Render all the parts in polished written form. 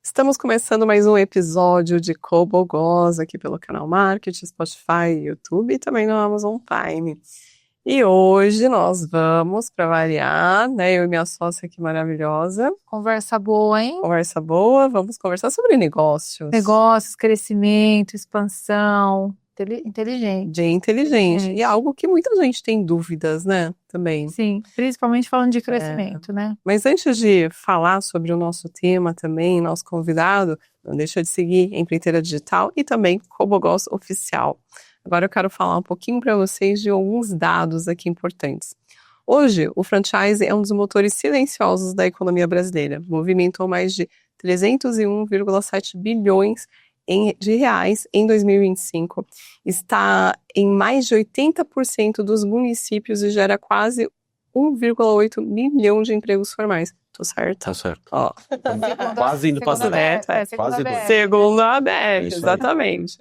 Estamos começando mais um episódio de Cobogós aqui pelo canal Marketing, Spotify, YouTube e também no Amazon Prime. E hoje nós vamos, para variar, né, eu e minha sócia aqui maravilhosa. Conversa boa, hein? Conversa boa, vamos conversar sobre negócios. Negócios, crescimento, expansão, inteligente. De inteligente. E é algo que muita gente tem dúvidas, né, também. Sim, principalmente falando de crescimento, né? Mas antes de falar sobre o nosso tema também, nosso convidado, não deixa de seguir Empreiteira Digital e também Cobogós Oficial. Agora eu quero falar um pouquinho para vocês de alguns dados aqui importantes. Hoje, o franchise é um dos motores silenciosos da economia brasileira. Movimentou mais de 301,7 bilhões de reais em 2025. Está em mais de 80% dos municípios e gera quase 1,8 milhão de empregos formais. Tô certo? Tá certo. Ó. Quase indo pra zero. Quase Segundo a ABF, exatamente.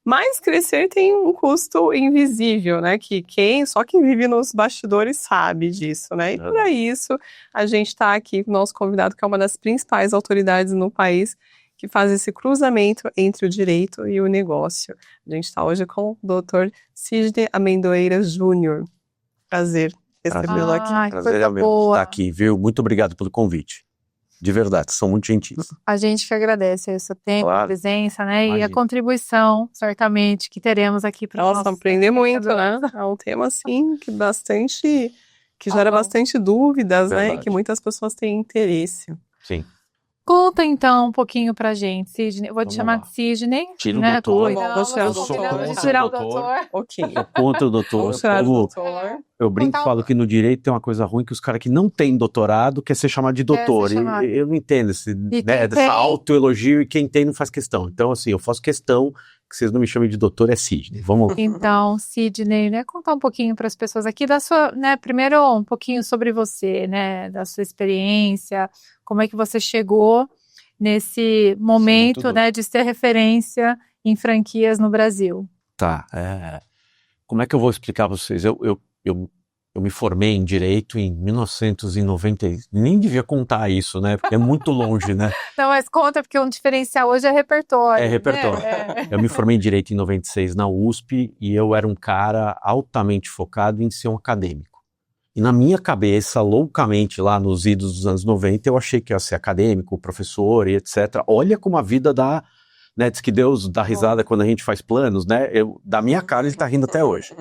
Mas crescer tem um custo invisível, né? Que só quem vive nos bastidores sabe disso, né? E para isso, a gente está aqui com o nosso convidado, que é uma das principais autoridades no país, que faz esse cruzamento entre o direito e o negócio. A gente está hoje com o Dr. Sidney Amendoeira Júnior. Prazer recebê-lo aqui. Prazer é meu estar aqui, viu? Muito obrigado pelo convite. De verdade, são muito gentis. A gente que agradece o seu tempo, a presença, né? Imagina. E a contribuição, certamente, que teremos aqui para nós. Nossa, aprender muito, né? É um tema, assim, que gera bastante dúvidas, verdade, né? E que muitas pessoas têm interesse. Sim. Conta, então, um pouquinho pra gente, Sidney. Eu vou te chamar de Sidney. Tira o né? doutor. Vou tirar o doutor. Ok. Eu conto o doutor. Eu brinco e falo que no direito tem uma coisa ruim, que os caras que não têm doutorado quer ser chamado de doutor. Eu não entendo dessa autoelogio, e quem tem não faz questão. Então, assim, eu faço questão que vocês não me chamem de doutor, é Sidney. Vamos. Então, Sidney, né, contar um pouquinho para as pessoas aqui da sua, né, primeiro um pouquinho sobre você, né, da sua experiência, como é que você chegou nesse momento, né, de ser referência em franquias no Brasil. Tá, como é que eu vou explicar para vocês? Eu me formei em Direito em 1990, nem devia contar isso, né, porque é muito longe, né? Não, mas conta, porque um diferencial hoje é repertório. É repertório. Né? Eu me formei em Direito em 96 na USP e eu era um cara altamente focado em ser um acadêmico. E na minha cabeça, loucamente, lá nos idos dos anos 90, eu achei que ia ser acadêmico, professor e etc. Olha como a vida dá, né, diz que Deus dá risada quando a gente faz planos, né? Da minha cara ele tá rindo até hoje.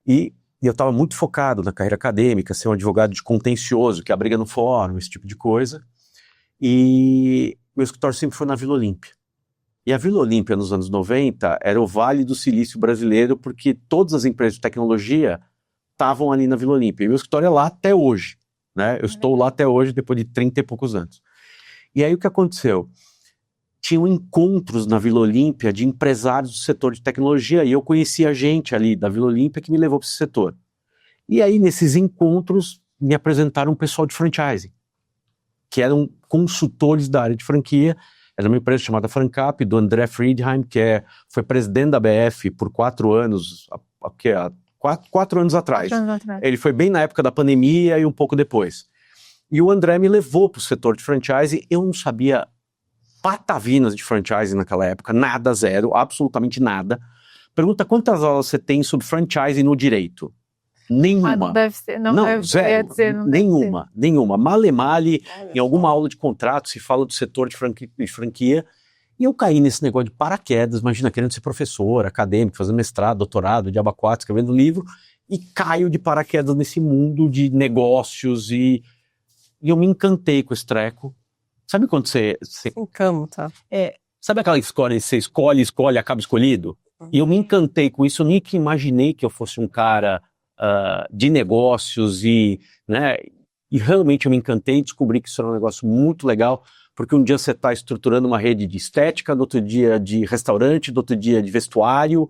E eu estava muito focado na carreira acadêmica, ser um advogado de contencioso, que é a briga no fórum, esse tipo de coisa. E meu escritório sempre foi na Vila Olímpia. E a Vila Olímpia, nos anos 90, era o Vale do Silício brasileiro, porque todas as empresas de tecnologia estavam ali na Vila Olímpia. E meu escritório é lá até hoje, né? Eu estou lá até hoje, depois de 30 e poucos anos. E aí o que aconteceu? Tinham encontros na Vila Olímpia de empresários do setor de tecnologia, e eu conhecia gente ali da Vila Olímpia que me levou para esse setor. E aí, nesses encontros, me apresentaram um pessoal de franchising, que eram consultores da área de franquia. Era uma empresa chamada Francap, do André Friedheim, que foi presidente da BF por 4 anos, quatro anos atrás. 4 anos atrás. Ele foi bem na época da pandemia e um pouco depois. E o André me levou para o setor de franchising. Eu não sabia patavinas de franchising naquela época, nada, zero, absolutamente nada. Pergunta quantas aulas você tem sobre franchising no direito? Nenhuma. Não deve ser, não zero, nenhuma. Male, em alguma aula de contrato se fala do setor de franquia, e eu caí nesse negócio de paraquedas, imagina, querendo ser professor, acadêmico, fazendo mestrado, doutorado, diabo 4, escrevendo livro, e caio de paraquedas nesse mundo de negócios, e eu me encantei com esse treco. Sabe quando você encanta? Sabe aquela escola, você escolhe, acaba escolhido? E eu me encantei com isso, eu nunca imaginei que eu fosse um cara de negócios né, e realmente eu me encantei e descobri que isso era um negócio muito legal, porque um dia você está estruturando uma rede de estética, no outro dia de restaurante, no outro dia de vestuário,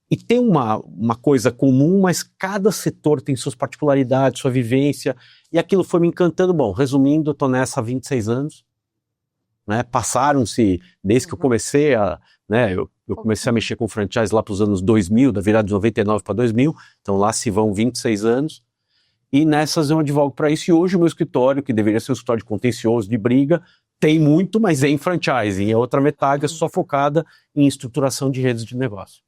e tem uma coisa comum, mas cada setor tem suas particularidades, sua vivência, e aquilo foi me encantando. Bom, resumindo, eu estou nessa há 26 anos, né, passaram-se, desde que eu comecei né? Eu comecei a mexer com franchise lá para os anos 2000, da virada de 99 para 2000, então lá se vão 26 anos, e nessas eu advogo para isso, e hoje o meu escritório, que deveria ser um escritório de contencioso, de briga, tem muito, mas é em franchising, e a outra metade é só focada em estruturação de redes de negócio.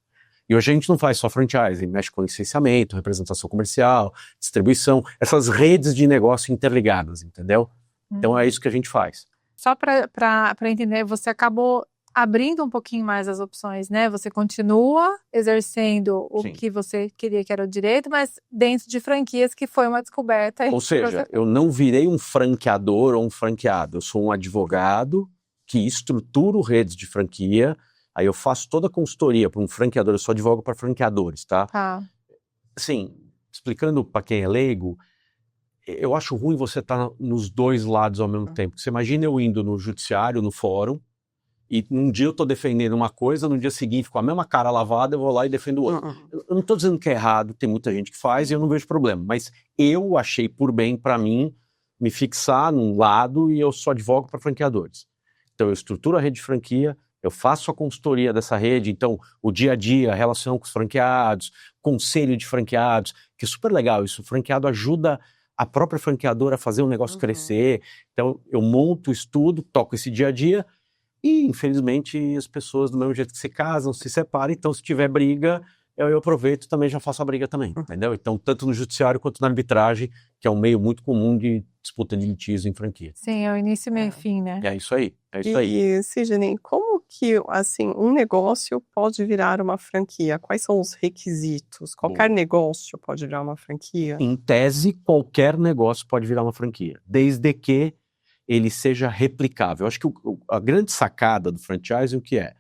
E hoje a gente não faz só franchising, mexe com licenciamento, representação comercial, distribuição, essas redes de negócio interligadas, entendeu? Então é isso que a gente faz. Só para entender, você acabou abrindo um pouquinho mais as opções, né? Você continua exercendo o que você queria, que era o direito, mas dentro de franquias, que foi uma descoberta. Ou seja, eu não virei um franqueador ou um franqueado, eu sou um advogado que estruturo redes de franquia. Aí eu faço toda a consultoria para um franqueador, eu só advogo para franqueadores, tá? Assim, explicando para quem é leigo, eu acho ruim você estar nos dois lados ao mesmo tempo. Você imagina eu indo no judiciário, no fórum, e um dia eu estou defendendo uma coisa, no dia seguinte, com a mesma cara lavada, eu vou lá e defendo outra. Eu não estou dizendo que é errado, tem muita gente que faz e eu não vejo problema, mas eu achei por bem para mim me fixar num lado e eu só advogo para franqueadores. Então eu estruturo a rede de franquia, eu faço a consultoria dessa rede, então o dia a dia, a relação com os franqueados, conselho de franqueados, que é super legal isso, o franqueado ajuda a própria franqueadora a fazer o negócio crescer, então eu monto o estudo, toco esse dia a dia, e infelizmente as pessoas do mesmo jeito que se casam, se separam, então se tiver briga, eu aproveito e também já faço a briga também, entendeu? Então tanto no judiciário quanto na arbitragem, que é um meio muito comum de disputa de litígio em franquia. Sim, é o início, meio e fim, né? É isso aí, é isso aí. E Sidney, como que, assim, um negócio pode virar uma franquia? Quais são os requisitos? Qualquer negócio pode virar uma franquia? Em tese, qualquer negócio pode virar uma franquia, desde que ele seja replicável. Eu acho que a grande sacada do franchising, o que é?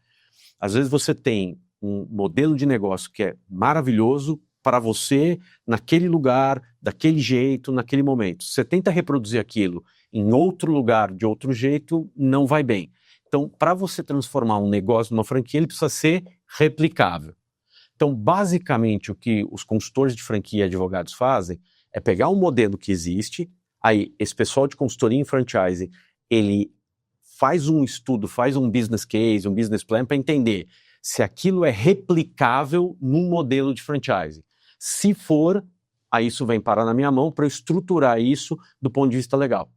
Às vezes você tem um modelo de negócio que é maravilhoso para você, naquele lugar, daquele jeito, naquele momento. Você tenta reproduzir aquilo em outro lugar, de outro jeito, não vai bem. Então, para você transformar um negócio numa franquia, ele precisa ser replicável. Então, basicamente, o que os consultores de franquia e advogados fazem é pegar um modelo que existe, aí esse pessoal de consultoria em franchising, ele faz um estudo, faz um business case, um business plan para entender se aquilo é replicável num modelo de franchising. Se for, aí isso vem parar na minha mão para eu estruturar isso do ponto de vista legal.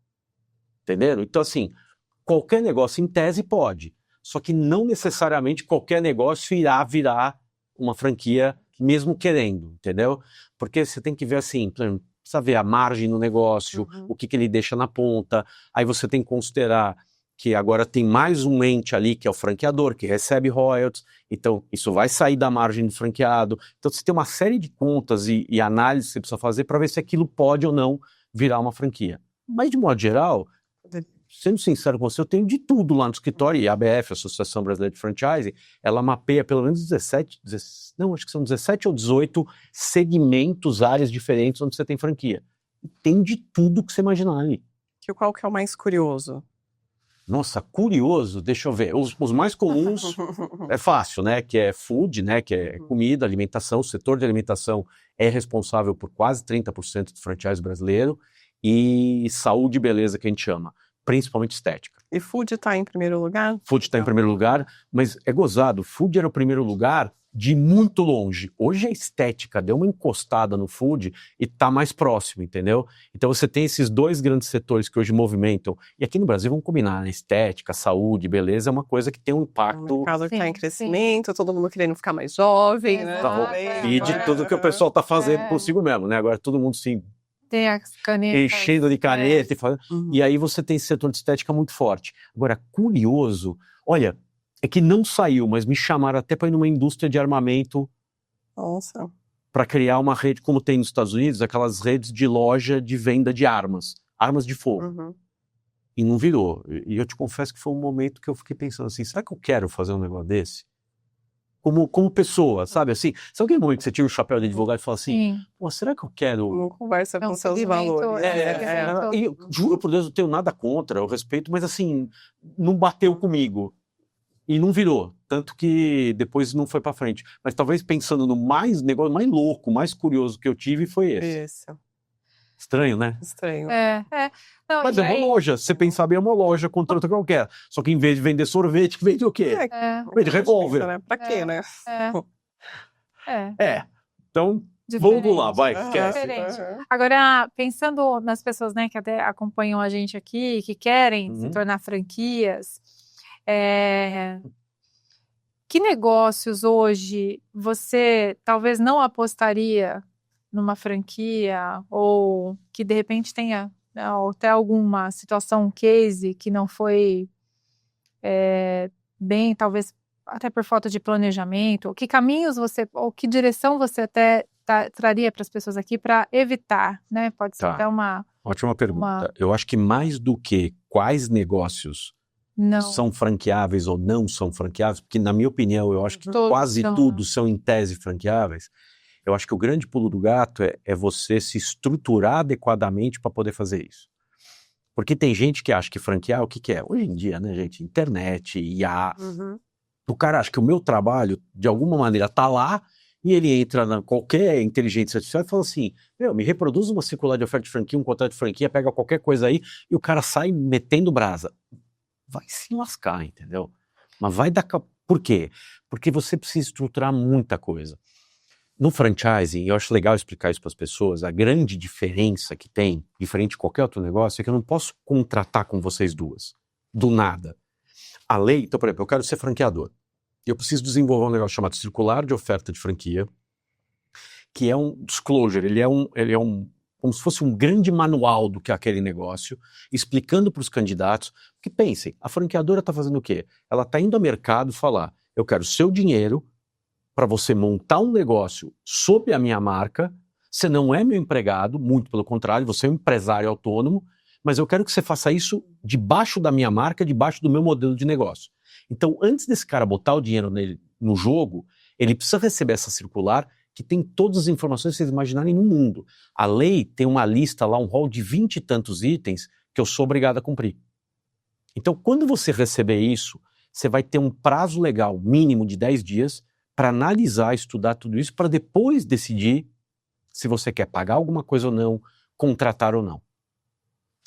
Entenderam? Então, assim, qualquer negócio em tese pode, só que não necessariamente qualquer negócio irá virar uma franquia mesmo querendo, entendeu? Porque você tem que ver assim, precisa ver a margem no negócio, o que ele deixa na ponta, aí você tem que considerar que agora tem mais um ente ali, que é o franqueador, que recebe royalties, então isso vai sair da margem do franqueado. Então você tem uma série de contas e análises que você precisa fazer para ver se aquilo pode ou não virar uma franquia. Mas de modo geral, sendo sincero com você, eu tenho de tudo lá no escritório, e a ABF, a Associação Brasileira de Franchising, ela mapeia pelo menos 17 ou 18 segmentos, áreas diferentes onde você tem franquia. E tem de tudo que você imaginar ali. Qual que é o mais curioso? Nossa, curioso, deixa eu ver. Os mais comuns é fácil, né? Que é food, né? Que é comida, alimentação. O setor de alimentação é responsável por quase 30% do franchise brasileiro. E saúde e beleza, que a gente chama. Principalmente estética. E food está em primeiro lugar? Food está em primeiro lugar, mas é gozado. Food era o primeiro lugar de muito longe. Hoje a estética deu uma encostada no food e está mais próximo, entendeu? Então você tem esses dois grandes setores que hoje movimentam. E aqui no Brasil, vamos combinar, né? Estética, saúde, beleza, é uma coisa que tem um impacto. O mercado que está em crescimento, todo mundo querendo ficar mais jovem, né? E de tudo que o pessoal está fazendo consigo mesmo, né? Agora todo mundo se tem as canetas, enchendo de caneta e aí você tem esse setor de estética muito forte. Agora, curioso, olha, é que não saiu, mas me chamaram até para ir numa indústria de armamento. Nossa. Para criar uma rede, como tem nos Estados Unidos, aquelas redes de loja de venda de armas de fogo. E não virou. E eu te confesso que foi um momento que eu fiquei pensando assim, será que eu quero fazer um negócio desse? Como pessoa, sabe assim? Sabe aquele momento que você tira o chapéu de advogado e fala assim, pô, será que eu quero... Não conversa com seus valores. E juro por Deus, eu tenho nada contra, eu respeito, mas assim, não bateu comigo. E não virou, tanto que depois não foi pra frente. Mas talvez pensando no negócio mais louco, mais curioso que eu tive foi esse. Estranho, né? Estranho. Não, Mas é uma loja, se você pensar bem, é uma loja contra outra qualquer. Só que em vez de vender sorvete, vende o quê? Vende revólver. Né? Pra quê, né? Então, Diferente. vamos lá, vai, esquece. Diferente. Agora, pensando nas pessoas, né, que até acompanham a gente aqui, que querem se tornar franquias, que negócios hoje você talvez não apostaria numa franquia ou que de repente tenha ou até alguma situação, um case que não foi bem, talvez até por falta de planejamento, que caminhos você, ou que direção você até traria para as pessoas aqui para evitar, né? Pode ser até uma... Ótima pergunta. Eu acho que mais do que quais negócios são franqueáveis ou não são franqueáveis, porque na minha opinião eu acho que quase tudo são em tese franqueáveis, eu acho que o grande pulo do gato é você se estruturar adequadamente para poder fazer isso. Porque tem gente que acha que franquear, o que é? Hoje em dia, né, gente? Internet, IA. O cara acha que o meu trabalho, de alguma maneira, tá lá e ele entra na qualquer inteligência artificial e fala assim, me reproduz uma circular de oferta de franquia, um contrato de franquia, pega qualquer coisa aí e o cara sai metendo brasa. Vai se lascar, entendeu? Mas vai dar... Por quê? Porque você precisa estruturar muita coisa. No franchising, eu acho legal explicar isso para as pessoas, a grande diferença que tem, diferente de qualquer outro negócio, é que eu não posso contratar com vocês duas, do nada. A lei, então, por exemplo, eu quero ser franqueador. Eu preciso desenvolver um negócio chamado circular de oferta de franquia, que é um disclosure, ele é um como se fosse um grande manual do que é aquele negócio, explicando para os candidatos, que pensem, a franqueadora está fazendo o quê? Ela está indo ao mercado falar, eu quero seu dinheiro para você montar um negócio sob a minha marca, você não é meu empregado, muito pelo contrário, você é um empresário autônomo, mas eu quero que você faça isso debaixo da minha marca, debaixo do meu modelo de negócio. Então, antes desse cara botar o dinheiro nele, no jogo, ele precisa receber essa circular que tem todas as informações que vocês imaginarem no mundo. A lei tem uma lista lá, um rol de 20 e tantos itens que eu sou obrigado a cumprir. Então, quando você receber isso, você vai ter um prazo legal mínimo de 10 dias para analisar, estudar tudo isso, para depois decidir se você quer pagar alguma coisa ou não, contratar ou não.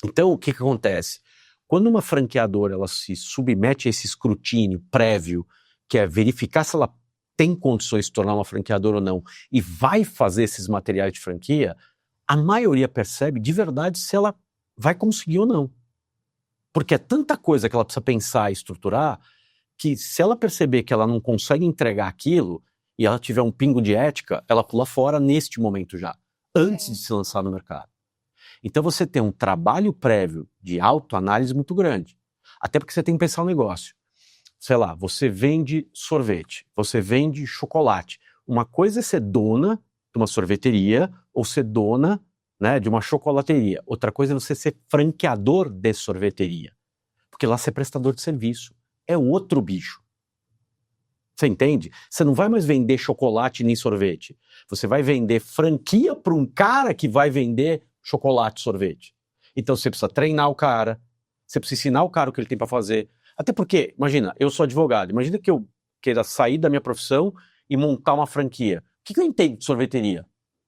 Então, o que acontece? Quando uma franqueadora ela se submete a esse escrutínio prévio, que é verificar se ela tem condições de se tornar uma franqueadora ou não, e vai fazer esses materiais de franquia, a maioria percebe de verdade se ela vai conseguir ou não. Porque é tanta coisa que ela precisa pensar e estruturar, que se ela perceber que ela não consegue entregar aquilo, e ela tiver um pingo de ética, ela pula fora neste momento já, antes de se lançar no mercado. Então você tem um trabalho prévio de autoanálise muito grande. Até porque você tem que pensar o negócio. Sei lá, você vende sorvete, você vende chocolate. Uma coisa é ser dona de uma sorveteria ou ser dona, né, de uma chocolateria. Outra coisa é você ser franqueador de sorveteria. Porque lá você é prestador de serviço. É outro bicho. Você entende? Você não vai mais vender chocolate nem sorvete. Você vai vender franquia para um cara que vai vender chocolate e sorvete. Então você precisa treinar o cara, você precisa ensinar o cara o que ele tem para fazer. Até porque, imagina, eu sou advogado, imagina que eu queira sair da minha profissão e montar uma franquia. O que eu entendo de sorveteria?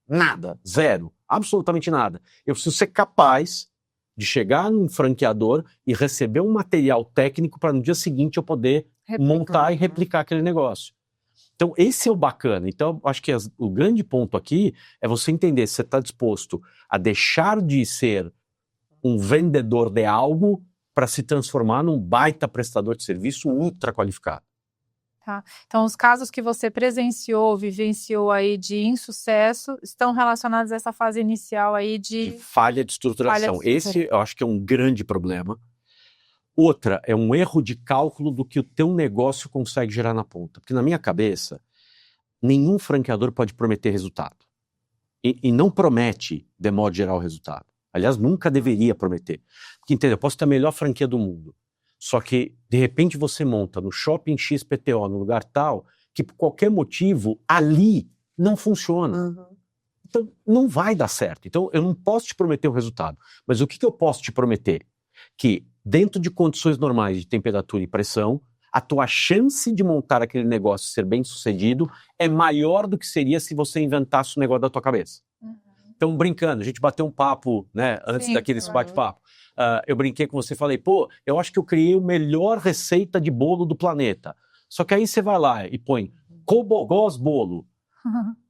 Nada, zero, absolutamente nada. Eu preciso ser capaz de chegar num franqueador e receber um material técnico para no dia seguinte eu poder montar e replicar aquele negócio. Então esse é o bacana. Então acho que o grande ponto aqui é você entender se você está disposto a deixar de ser um vendedor de algo para se transformar num baita prestador de serviço ultra qualificado. Tá. Então, os casos que você presenciou, vivenciou aí de insucesso, estão relacionados a essa fase inicial aí de falha de estruturação. Esse eu acho que é um grande problema. Outra é um erro de cálculo do que o teu negócio consegue gerar na ponta. Porque na minha cabeça, nenhum franqueador pode prometer resultado. E não promete, de modo geral, resultado. Aliás, nunca deveria prometer. Porque, entendeu? Eu posso ter a melhor franquia do mundo. Só que, de repente, você monta no shopping XPTO, no lugar tal, que por qualquer motivo, ali não funciona. Então, não vai dar certo. Então, eu não posso te prometer o resultado. Mas o que eu posso te prometer? Que, dentro de condições normais de temperatura e pressão, a tua chance de montar aquele negócio e ser bem sucedido é maior do que seria se você inventasse o negócio da tua cabeça. Então, brincando, a gente bateu um papo, né, antes desse bate-papo. Eu brinquei com você e falei, pô, eu acho que eu criei a melhor receita de bolo do planeta. Só que aí você vai lá e põe Cobogós Bolo.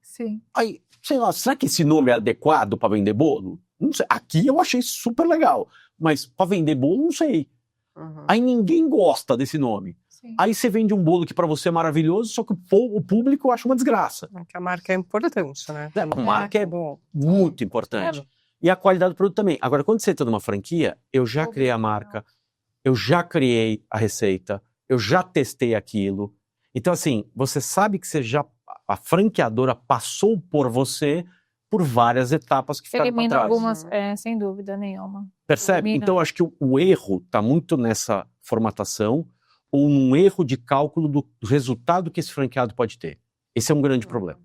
Sim. Aí, sei lá, será que esse nome é adequado para vender bolo? Não sei. Aqui eu achei super legal, mas para vender bolo, não sei. Aí ninguém gosta desse nome. Sim. Aí você vende um bolo que para você é maravilhoso, só que o público acha uma desgraça. Porque a marca é importante, né? A marca é muito importante. E a qualidade do produto também. Agora, quando você entra numa franquia, eu já criei a marca, eu já criei a receita, eu já testei aquilo. Então, assim, você sabe que a franqueadora passou por você por várias etapas que ficaram para trás. Algumas, sem dúvida nenhuma. Percebe? Então, eu acho que o erro está muito nessa formatação ou num erro de cálculo do resultado que esse franqueado pode ter. Esse é um grande problema.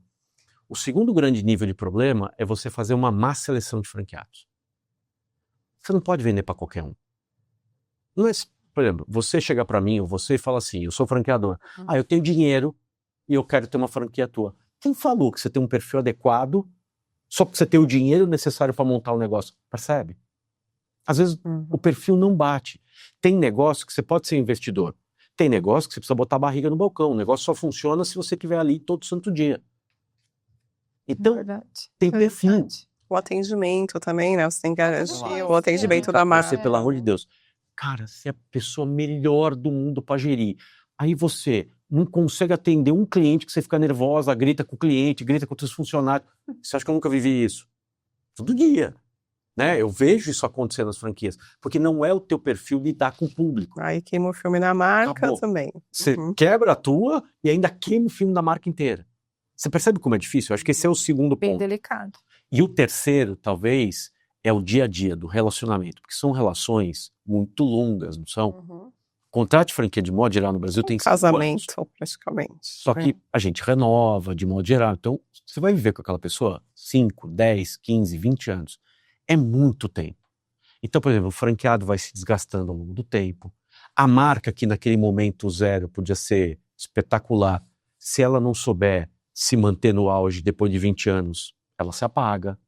O segundo grande nível de problema é você fazer uma má seleção de franqueados. Você não pode vender para qualquer um. Não é, por exemplo, você chega para mim ou você fala assim, eu sou franqueador, eu tenho dinheiro e eu quero ter uma franquia tua. Quem falou que você tem um perfil adequado só porque você tem o dinheiro necessário para montar um negócio? Percebe? Às vezes o perfil não bate. Tem negócio que você pode ser investidor. Tem negócio que você precisa botar a barriga no balcão. O negócio só funciona se você estiver ali todo santo dia. Então, tem perfil. O atendimento também, né? Você tem que garantir o atendimento da marca. Você, pelo amor de Deus. Cara, você é a pessoa melhor do mundo para gerir. Aí você não consegue atender um cliente que você fica nervosa, grita com o cliente, grita com os seus funcionários. Você acha que eu nunca vivi isso? Todo dia. Né? Eu vejo isso acontecer nas franquias. Porque não é o teu perfil lidar com o público. Aí queima o filme na marca também. Você quebra a tua e ainda queima o filme da marca inteira. Você percebe como é difícil? Eu acho que esse é o segundo ponto. Bem delicado. E o terceiro, talvez, é o dia a dia do relacionamento. Porque são relações muito longas, não são? Contrato de franquia, de modo geral, no Brasil tem 5 anos. Casamento, praticamente. Só que a gente renova, de modo geral. Então, você vai viver com aquela pessoa 5, 10, 15, 20 anos. É muito tempo. Então, por exemplo, o franqueado vai se desgastando ao longo do tempo. A marca, que naquele momento zero podia ser espetacular, se ela não souber se manter no auge depois de 20 anos, ela se apaga.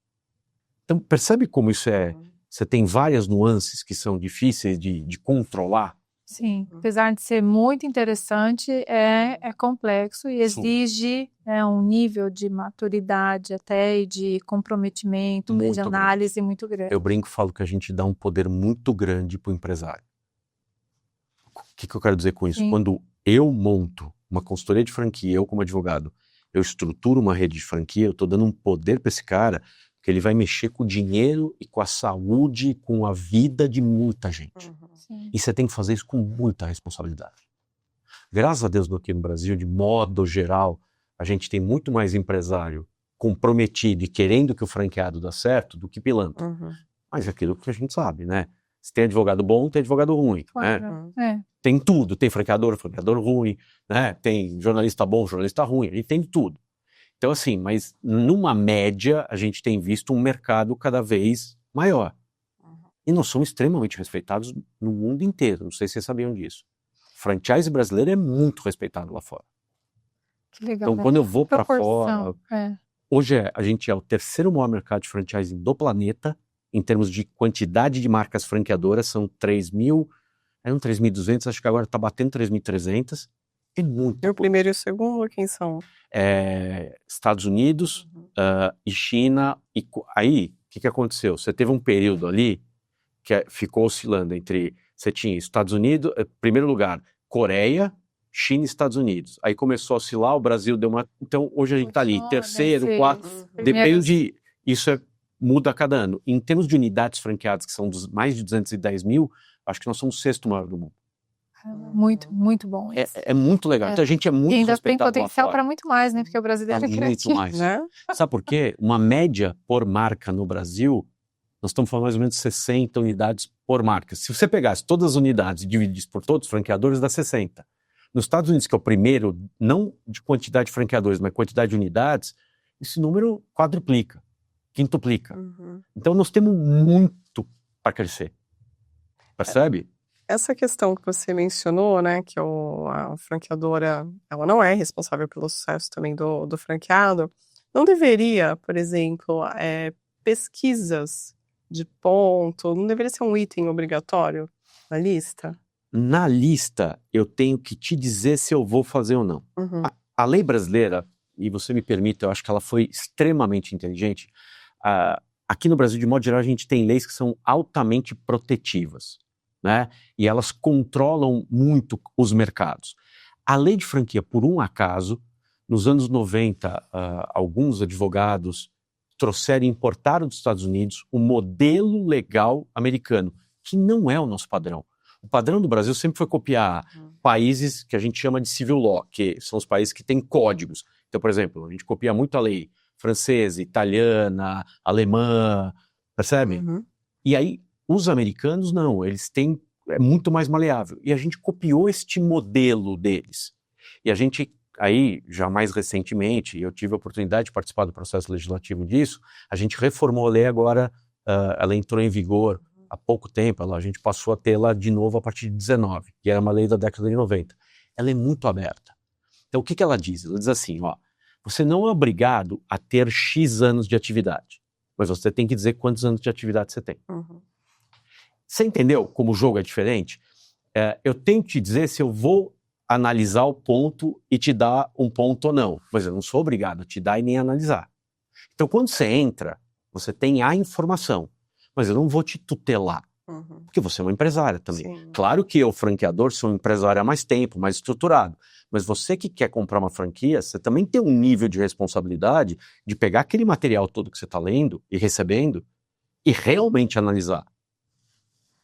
Então, percebe como isso é? Você tem várias nuances que são difíceis de controlar. Sim, apesar de ser muito interessante, é complexo e exige um nível de maturidade até e de comprometimento, Muito de análise muito grande. Eu brinco e falo que a gente dá um poder muito grande para o empresário. O que eu quero dizer com isso? Sim. Quando eu monto uma consultoria de franquia, eu como advogado, eu estruturo uma rede de franquia, eu estou dando um poder para esse cara, que ele vai mexer com o dinheiro e com a saúde, com a vida de muita gente. E você tem que fazer isso com muita responsabilidade. Graças a Deus, aqui no Brasil, de modo geral, a gente tem muito mais empresário comprometido e querendo que o franqueado dê certo do que pilantra. Mas é aquilo que a gente sabe, né? Se tem advogado bom, tem advogado ruim. Claro. Né? Tem tudo. Tem franqueador ruim, né? Tem jornalista bom, jornalista ruim. Ele tem de tudo. Então, assim, mas numa média, a gente tem visto um mercado cada vez maior. E nós somos extremamente respeitados no mundo inteiro. Não sei se vocês sabiam disso. O franchise brasileiro é muito respeitado lá fora. Que legal. Então, quando eu vou para fora... Hoje a gente é o terceiro maior mercado de franchising do planeta, em termos de quantidade de marcas franqueadoras. São 3.000, eram 3.200, acho que agora está batendo 3.300. É muito. E o primeiro e o segundo, quem são? Estados Unidos e China. E aí, o que aconteceu? Você teve um período ali que ficou oscilando entre... Você tinha Estados Unidos, primeiro lugar, Coreia, China e Estados Unidos. Aí começou a oscilar, o Brasil deu uma... Então, hoje a gente está ali, terceiro, quarto... Depende de... Isso muda a cada ano. Em termos de unidades franqueadas, que são mais de 210 mil, acho que nós somos o 6º maior do mundo. Muito, muito bom. É muito legal. Então a gente é muito ainda respeitado. Tem potencial para muito mais, né? Porque o brasileiro é criativo. Muito mais. Né? Sabe por quê? Uma média por marca no Brasil, nós estamos falando mais ou menos 60 unidades por marca. Se você pegasse todas as unidades e dividisse por todos os franqueadores, dá 60. Nos Estados Unidos, que é o primeiro, não de quantidade de franqueadores, mas quantidade de unidades, esse número quadruplica, quintuplica. Então nós temos muito para crescer. Percebe? Essa questão que você mencionou, né, que a franqueadora, ela não é responsável pelo sucesso também do franqueado, não deveria, por exemplo, pesquisas de ponto, não deveria ser um item obrigatório na lista? Na lista, eu tenho que te dizer se eu vou fazer ou não. Uhum. A lei brasileira, e você me permite, eu acho que ela foi extremamente inteligente. Aqui no Brasil, de modo geral, a gente tem leis que são altamente protetivas, né? E elas controlam muito os mercados. A lei de franquia, por um acaso, nos anos 90, alguns advogados trouxeram e importaram dos Estados Unidos um modelo legal americano, que não é o nosso padrão. O padrão do Brasil sempre foi copiar países que a gente chama de civil law, que são os países que têm códigos. Então, por exemplo, a gente copia muito a lei francesa, italiana, alemã, percebe? Uhum. E aí, os americanos não, eles têm, é muito mais maleável. E a gente copiou este modelo deles. E a gente, aí, já mais recentemente, eu tive a oportunidade de participar do processo legislativo disso, a gente reformou a lei agora, ela entrou em vigor há pouco tempo, a gente passou a tê-la de novo a partir de 19, que era uma lei da década de 90. Ela é muito aberta. Então, o que ela diz? Ela diz assim, ó, você não é obrigado a ter X anos de atividade, mas você tem que dizer quantos anos de atividade você tem. Uhum. Você entendeu como o jogo é diferente? Eu tenho que te dizer se eu vou analisar o ponto e te dar um ponto ou não, mas eu não sou obrigado a te dar e nem analisar. Então, quando você entra, você tem a informação, mas eu não vou te tutelar, porque você é uma empresária também. Sim. Claro que eu, franqueador, sou um empresário há mais tempo, mais estruturado, mas você que quer comprar uma franquia, você também tem um nível de responsabilidade de pegar aquele material todo que você está lendo e recebendo e realmente analisar.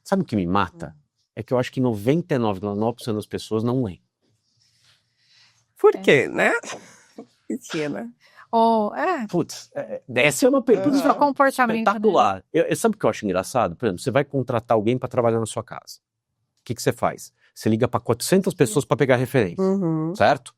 Sabe o que me mata? É que eu acho que 99,9% das pessoas não leem. Por quê, né? Por quê, né? Putz, essa é uma pergunta Seu comportamento, espetacular. Sabe o que eu acho engraçado? Por exemplo, você vai contratar alguém para trabalhar na sua casa. O que você faz? Você liga para 400 pessoas para pegar referência, certo?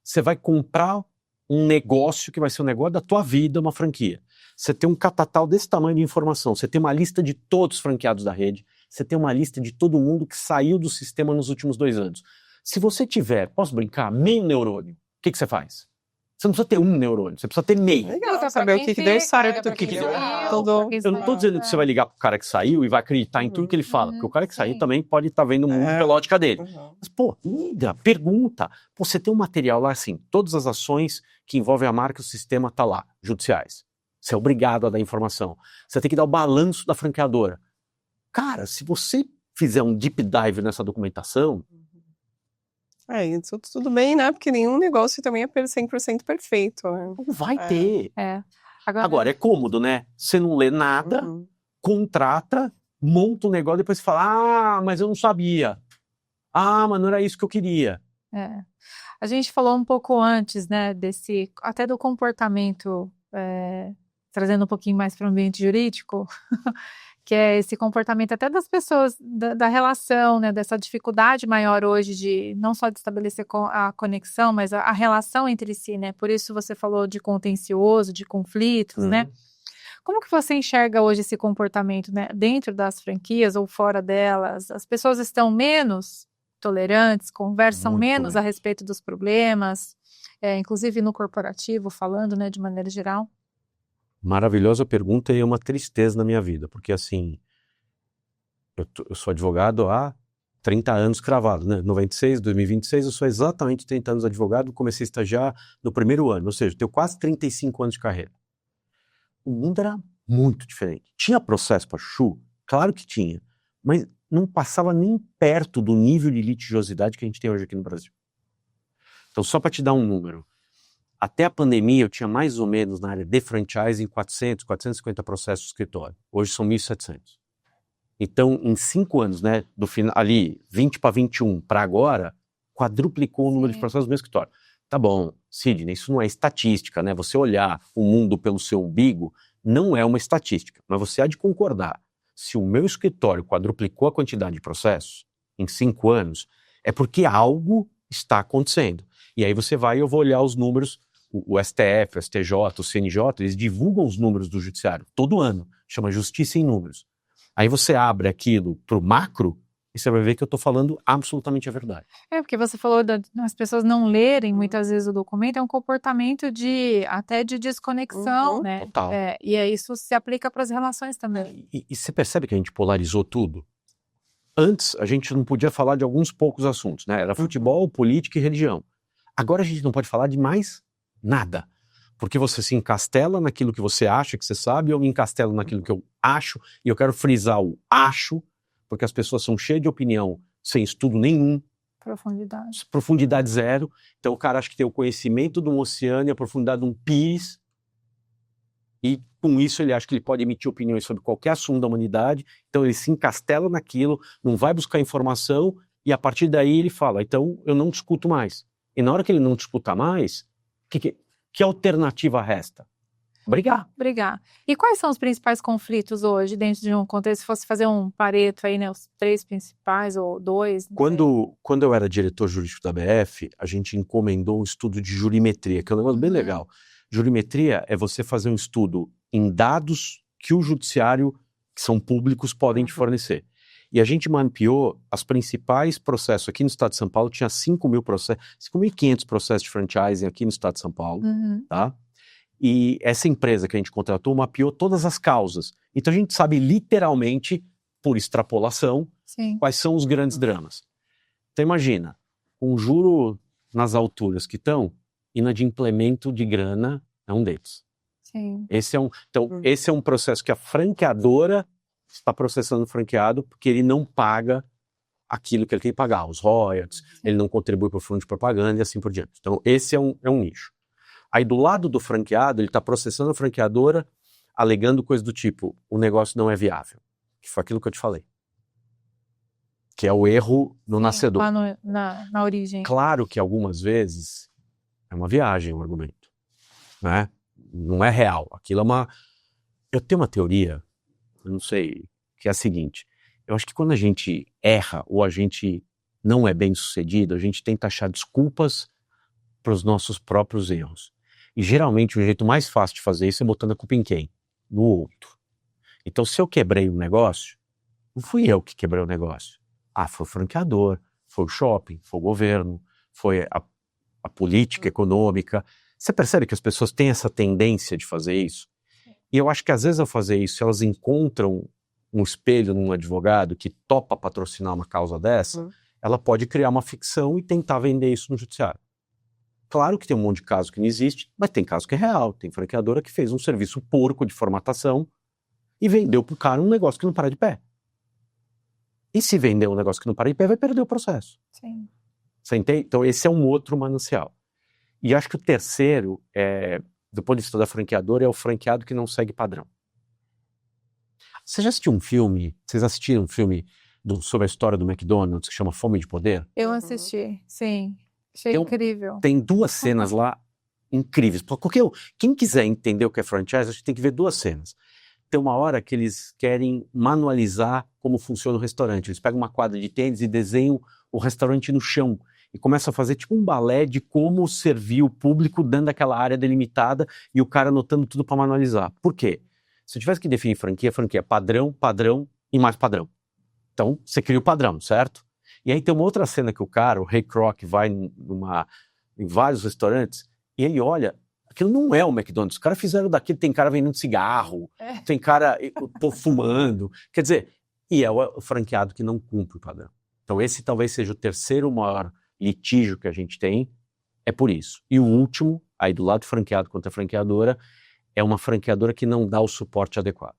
Você vai comprar um negócio que vai ser o negócio da tua vida, uma franquia. Você tem um catatal desse tamanho de informação, você tem uma lista de todos os franqueados da rede, você tem uma lista de todo mundo que saiu do sistema nos últimos 2 anos. Se você tiver, posso brincar, meio neurônio, o que você faz? Você não precisa ter um neurônio, você precisa ter meio. Legal, saber o que deu certo, o que deu errado. Eu não estou dizendo que você vai ligar pro cara que saiu e vai acreditar em tudo que ele fala, porque o cara que saiu também pode estar vendo o mundo pela ótica dele. Mas, pô, liga, pergunta. Pô, você tem um material lá assim, todas as ações que envolvem a marca e o sistema tá lá, judiciais. Você é obrigado a dar informação. Você tem que dar o balanço da franqueadora. Cara, se você fizer um deep dive nessa documentação... Isso tudo bem, né? Porque nenhum negócio também é 100% perfeito. Né? Não vai ter. Agora é cômodo, né? Você não lê nada, contrata, monta um negócio, depois você fala, mas eu não sabia. Mas não era isso que eu queria. A gente falou um pouco antes, né, até do comportamento, trazendo um pouquinho mais para o ambiente jurídico, que é esse comportamento até das pessoas, da relação, né, dessa dificuldade maior hoje de não só de estabelecer a conexão, mas a relação entre si, né, por isso você falou de contencioso, de conflitos, né, como que você enxerga hoje esse comportamento, né, dentro das franquias ou fora delas? As pessoas estão menos tolerantes, conversam Muito menos a respeito dos problemas, inclusive no corporativo, falando, né, de maneira geral? Maravilhosa pergunta e é uma tristeza na minha vida, porque assim, eu sou advogado há 30 anos cravado, né? 96, 2026, eu sou exatamente 30 anos advogado, comecei a estagiar no primeiro ano, ou seja, tenho quase 35 anos de carreira. O mundo era muito diferente. Tinha processo para chuchu? Claro que tinha, mas não passava nem perto do nível de litigiosidade que a gente tem hoje aqui no Brasil. Então, só para te dar um número, até a pandemia eu tinha mais ou menos na área de franchising 400, 450 processos no escritório. Hoje são 1.700. Então, em 5 anos, né, do final, ali, 20 para 21 para agora, quadruplicou o número de processos no meu escritório. Tá bom, Sidney, isso não é estatística, né? Você olhar o mundo pelo seu umbigo não é uma estatística, mas você há de concordar. Se o meu escritório quadruplicou a quantidade de processos em 5 anos, é porque algo está acontecendo. E aí você vai e eu vou olhar os números, o STF, o STJ, o CNJ, eles divulgam os números do judiciário todo ano, chama Justiça em Números. Aí você abre aquilo para o macro, e você vai ver que eu estou falando absolutamente a verdade. Porque você falou das pessoas não lerem muitas vezes o documento, é um comportamento até de desconexão, né? Total. E isso se aplica para as relações também. E você percebe que a gente polarizou tudo? Antes, a gente não podia falar de alguns poucos assuntos, né? Era futebol, política e religião. Agora a gente não pode falar de mais nada. Porque você se encastela naquilo que você acha que você sabe, eu me encastelo naquilo que eu acho, e eu quero frisar o acho, porque as pessoas são cheias de opinião, sem estudo nenhum. Profundidade zero. Então o cara acha que tem o conhecimento de um oceano e a profundidade de um pires, e com isso ele acha que ele pode emitir opiniões sobre qualquer assunto da humanidade, então ele se encastela naquilo, não vai buscar informação, e a partir daí ele fala, então eu não discuto mais. E na hora que ele não disputa mais, que alternativa resta? Brigar. E quais são os principais conflitos hoje dentro de um contexto? Se fosse fazer um pareto aí, né, os 3 principais ou 2? Quando eu era diretor jurídico da BF, a gente encomendou um estudo de jurimetria, que é um negócio bem legal. Jurimetria é você fazer um estudo em dados que o judiciário, que são públicos, podem te fornecer. E a gente mapeou os principais processos. Aqui no estado de São Paulo tinha 5.000 processos, 5.500 processos de franchising aqui no estado de São Paulo, tá? E essa empresa que a gente contratou mapeou todas as causas. Então a gente sabe literalmente, por extrapolação, quais são os grandes dramas. Então imagina, com juro nas alturas que estão, inadimplemento de grana é um deles. Esse é um processo que a franqueadora está processando o franqueado porque ele não paga aquilo que ele tem que pagar, os royalties, ele não contribui para o fundo de propaganda e assim por diante. Então esse é um nicho. Aí do lado do franqueado, ele está processando a franqueadora, alegando coisa do tipo, o negócio não é viável. Que foi aquilo que eu te falei. Que é o erro no nascedor. Lá na origem. Claro que algumas vezes é uma viagem o argumento. Né? Não é real. Aquilo é uma... Eu tenho uma teoria, eu não sei, que é a seguinte. Eu acho que quando a gente erra ou a gente não é bem sucedido, a gente tenta achar desculpas para os nossos próprios erros. E geralmente o jeito mais fácil de fazer isso é botando a culpa em quem? No outro. Então se eu quebrei um negócio, não fui eu que quebrei o negócio. Foi o franqueador, foi o shopping, foi o governo, foi a política econômica. Você percebe que as pessoas têm essa tendência de fazer isso? E eu acho que às vezes ao fazer isso, elas encontram um espelho num advogado que topa patrocinar uma causa dessa, ela pode criar uma ficção e tentar vender isso no judiciário. Claro que tem um monte de caso que não existe, mas tem caso que é real. Tem franqueadora que fez um serviço porco de formatação e vendeu pro cara um negócio que não para de pé. E se vender um negócio que não para de pé, vai perder o processo. Você entende? Então esse é um outro manancial. E acho que o terceiro, do ponto de vista da franqueadora, é o franqueado que não segue padrão. Você já assistiu um filme, vocês assistiram um filme sobre a história do McDonald's que chama Fome de Poder? Eu assisti, sim. Achei incrível. Tem 2 cenas lá incríveis. Quem quiser entender o que é franchise, acho que tem que ver 2 cenas. Tem uma hora que eles querem manualizar como funciona o restaurante. Eles pegam uma quadra de tênis e desenham o restaurante no chão. E começam a fazer tipo um balé de como servir o público dentro daquela área delimitada e o cara anotando tudo para manualizar. Por quê? Se eu tivesse que definir franquia é padrão, padrão e mais padrão. Então, você cria o padrão, certo? E aí tem uma outra cena que o Ray Kroc, vai em vários restaurantes e ele olha, aquilo não é um McDonald's. Os caras fizeram daquilo, tem cara vendendo cigarro, tem cara fumando. Quer dizer, e é o franqueado que não cumpre o padrão. Então esse talvez seja o terceiro maior litígio que a gente tem, é por isso. E o último, aí do lado do franqueado contra a franqueadora, é uma franqueadora que não dá o suporte adequado.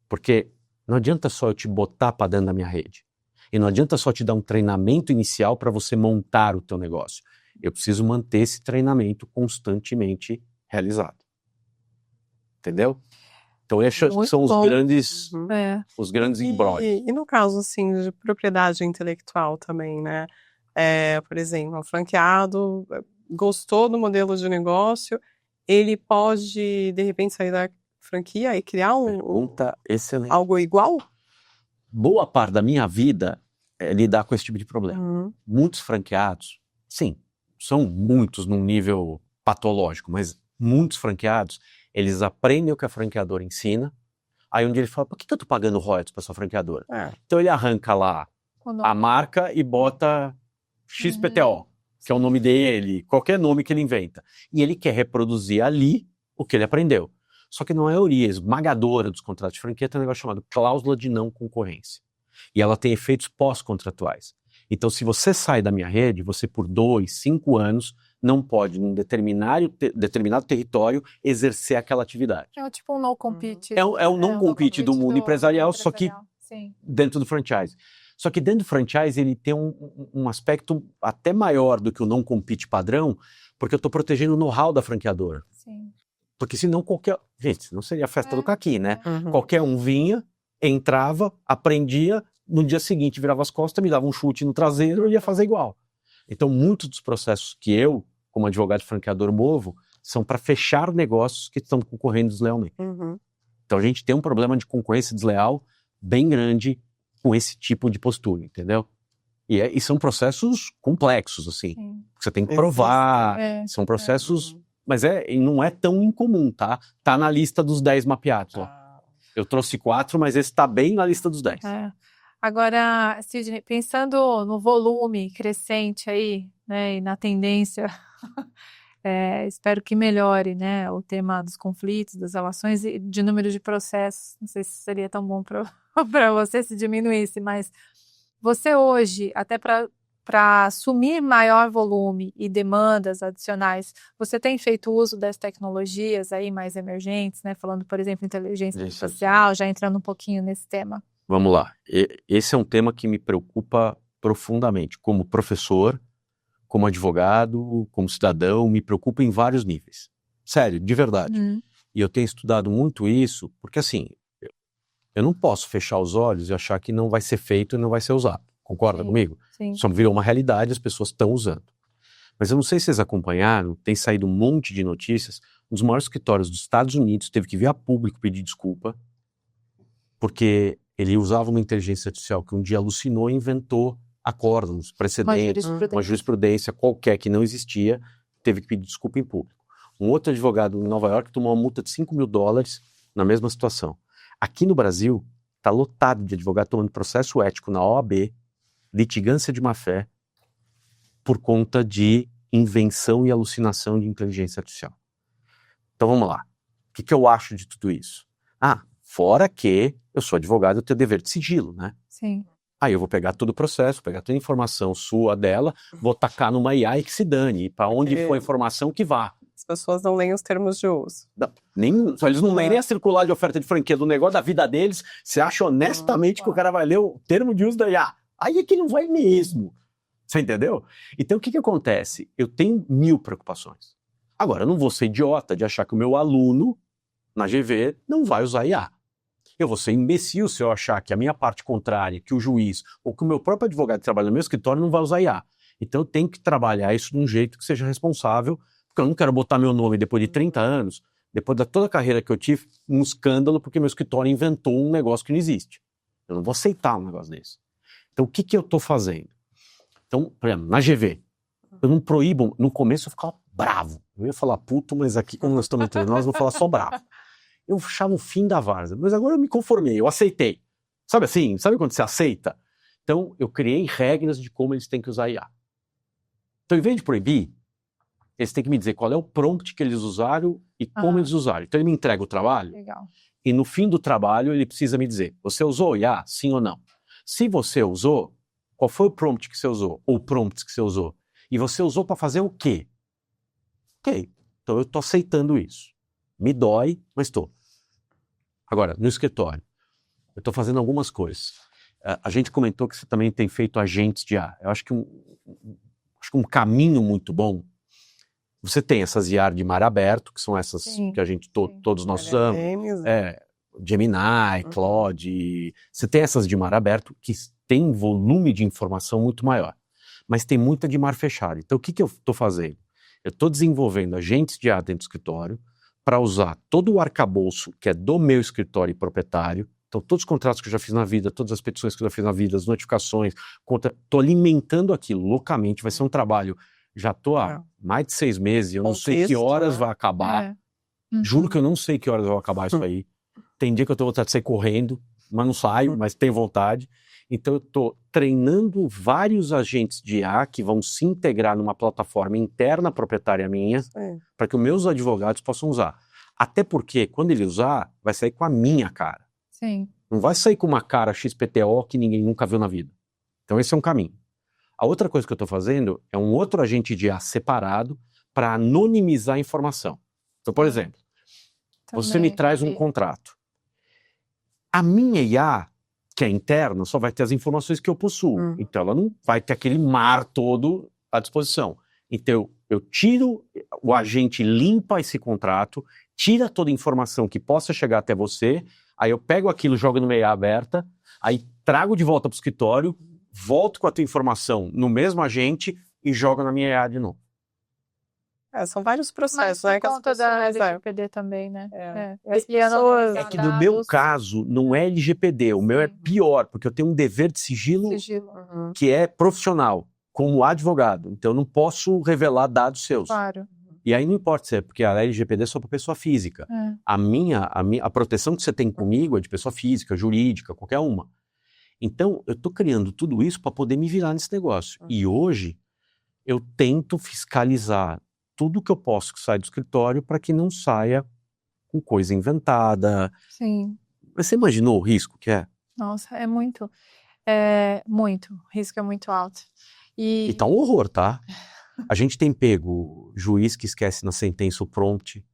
Porque não adianta só eu te botar para dentro da minha rede. E não adianta só te dar um treinamento inicial para você montar o teu negócio. Eu preciso manter esse treinamento constantemente realizado. Entendeu? Então esses são os grandes embrólios. E no caso, assim, de propriedade intelectual também, né? Por exemplo, o franqueado gostou do modelo de negócio, ele pode, de repente, sair da franquia e criar Pergunta excelente. Algo igual? Boa parte da minha vida é lidar com esse tipo de problema. Muitos franqueados, sim, são muitos num nível patológico, mas muitos franqueados, eles aprendem o que a franqueadora ensina, Aí um dia ele fala, por que eu tô pagando royalties para sua franqueadora? É. Então ele arranca lá a marca e bota XPTO, que é o nome dele, qualquer nome que ele inventa. E ele quer reproduzir ali o que ele aprendeu. Só que não é a maioria esmagadora dos contratos de franquia, tem um negócio chamado cláusula de não concorrência. E ela tem efeitos pós-contratuais. Então, se você sai da minha rede, você por 2, 5 anos não pode, num determinado território, exercer aquela atividade. É tipo um no-compete. É o não-compete do mundo empresarial, só que sim, dentro do franchise. Só que dentro do franchise ele tem um aspecto até maior do que o não-compete padrão, porque eu estou protegendo o know-how da franqueadora. Sim. Porque senão qualquer... Gente, não seria a festa do caqui, né? Uhum. Qualquer um vinha, entrava, aprendia, no dia seguinte virava as costas, me dava um chute no traseiro e ia fazer igual. Então, muitos dos processos que eu, como advogado franqueador, movo, são para fechar negócios que estão concorrendo deslealmente. Uhum. Então, a gente tem um problema de concorrência desleal bem grande com esse tipo de postura, entendeu? E são processos complexos, assim. Sim. Você tem que provar, são processos... Mas não é tão incomum, tá? Tá na lista dos 10 mapeados, ó. Eu trouxe 4, mas esse tá bem na lista dos 10. Agora, Sidney, pensando no volume crescente aí, né, e na tendência, espero que melhore, né, o tema dos conflitos, das relações e de número de processos. Não sei se seria tão bom para você se diminuísse, mas você hoje, até para assumir maior volume e demandas adicionais, você tem feito uso das tecnologias aí mais emergentes, né, falando, por exemplo, inteligência artificial, já entrando um pouquinho nesse tema. Vamos lá. Esse é um tema que me preocupa profundamente. Como professor, como advogado, como cidadão, me preocupa em vários níveis. Sério, de verdade. E eu tenho estudado muito isso, porque assim, eu não posso fechar os olhos e achar que não vai ser feito e não vai ser usado. Concorda comigo? Sim. Só virou uma realidade, as pessoas estão usando. Mas eu não sei se vocês acompanharam, tem saído um monte de notícias. Um dos maiores escritórios dos Estados Unidos teve que vir a público pedir desculpa, porque ele usava uma inteligência artificial que um dia alucinou e inventou acórdãos, precedentes, uma jurisprudência qualquer que não existia, teve que pedir desculpa em público. Um outro advogado em Nova York tomou uma multa de $5 mil na mesma situação. Aqui no Brasil, está lotado de advogado tomando processo ético na OAB, litigância de má-fé, por conta de invenção e alucinação de inteligência artificial. Então vamos lá. O que eu acho de tudo isso? Fora que eu sou advogado, eu tenho dever de sigilo, né? Sim. Aí eu vou pegar todo o processo, pegar toda a informação sua, dela, vou tacar numa IA e que se dane. E para onde for a informação, que vá. As pessoas não leem os termos de uso. Eles não leem nem a circular de oferta de franquia do negócio da vida deles. Você acha honestamente que o cara vai ler o termo de uso da IA? Aí é que não vai mesmo. Você entendeu? Então o que acontece? Eu tenho 1000 preocupações. Agora, eu não vou ser idiota de achar que o meu aluno na GV não vai usar IA. Eu vou ser imbecil se eu achar que a minha parte contrária, que o juiz ou que o meu próprio advogado que trabalha no meu escritório não vai usar IA. Então eu tenho que trabalhar isso de um jeito que seja responsável, porque eu não quero botar meu nome depois de 30 anos, depois de toda a carreira que eu tive, um escândalo porque meu escritório inventou um negócio que não existe. Eu não vou aceitar um negócio desse. Então o que eu estou fazendo? Então, por exemplo, na GV, eu não proíbo, no começo eu ficava bravo. Eu ia falar puto, mas aqui como nós estamos entre nós, eu vou falar só bravo. Eu achava o fim da várzea, mas agora eu me conformei, eu aceitei. Sabe assim? Sabe quando você aceita? Então, eu criei regras de como eles têm que usar IA. Então, em vez de proibir, eles têm que me dizer qual é o prompt que eles usaram e como eles usaram. Então, ele me entrega o trabalho. Legal. E no fim do trabalho, ele precisa me dizer, você usou IA? Sim ou não? Se você usou, qual foi o prompt que você usou? Ou prompts que você usou? E você usou para fazer o quê? Ok, então eu estou aceitando isso. Me dói, mas estou. Agora, no escritório, eu estou fazendo algumas coisas. A gente comentou que você também tem feito agentes de IA. Eu acho que um caminho muito bom, você tem essas IA de mar aberto, que são essas que a gente todos nós usamos. Gemini, Claude. Você tem essas de mar aberto que tem um volume de informação muito maior. Mas tem muita de mar fechado. Então, o que eu estou fazendo? Eu estou desenvolvendo agentes de IA dentro do escritório para usar todo o arcabouço que é do meu escritório e proprietário. Então, todos os contratos que eu já fiz na vida, todas as petições que eu já fiz na vida, as notificações, estou alimentando aquilo loucamente. Vai ser um trabalho, já estou há mais de 6 meses, eu não sei que horas vai acabar. Juro que eu não sei que horas vai acabar isso aí. Tem dia que eu tenho vontade de sair correndo, mas não saio, mas tenho vontade. Então eu estou treinando vários agentes de IA que vão se integrar numa plataforma interna proprietária minha, para que os meus advogados possam usar. Até porque, quando ele usar, vai sair com a minha cara. Sim. Não vai sair com uma cara XPTO que ninguém nunca viu na vida. Então esse é um caminho. A outra coisa que eu estou fazendo é um outro agente de IA separado para anonimizar a informação. Então, por exemplo, você me traz um contrato. A minha IA, que é interna, só vai ter as informações que eu possuo. Então ela não vai ter aquele mar todo à disposição. Então eu tiro, o agente limpa esse contrato, tira toda a informação que possa chegar até você, aí eu pego aquilo, jogo numa IA aberta, aí trago de volta para o escritório, volto com a tua informação no mesmo agente e jogo na minha IA de novo. São vários processos, Mas né? por conta da LGPD também, né? É que no meu caso não é LGPD, o meu é pior, porque eu tenho um dever de sigilo. Que é profissional, como advogado. Então eu não posso revelar dados seus. Claro. E aí não importa se é porque a LGPD é só para pessoa física. A proteção que você tem comigo é de pessoa física, jurídica, qualquer uma. Então eu estou criando tudo isso para poder me virar nesse negócio. E hoje eu tento fiscalizar tudo que eu posso que sai do escritório para que não saia com coisa inventada. Sim. Você imaginou o risco que é? Nossa, é muito. É muito. O risco é muito alto. E tá um horror, tá? A gente tem pego juiz que esquece na sentença o prompt.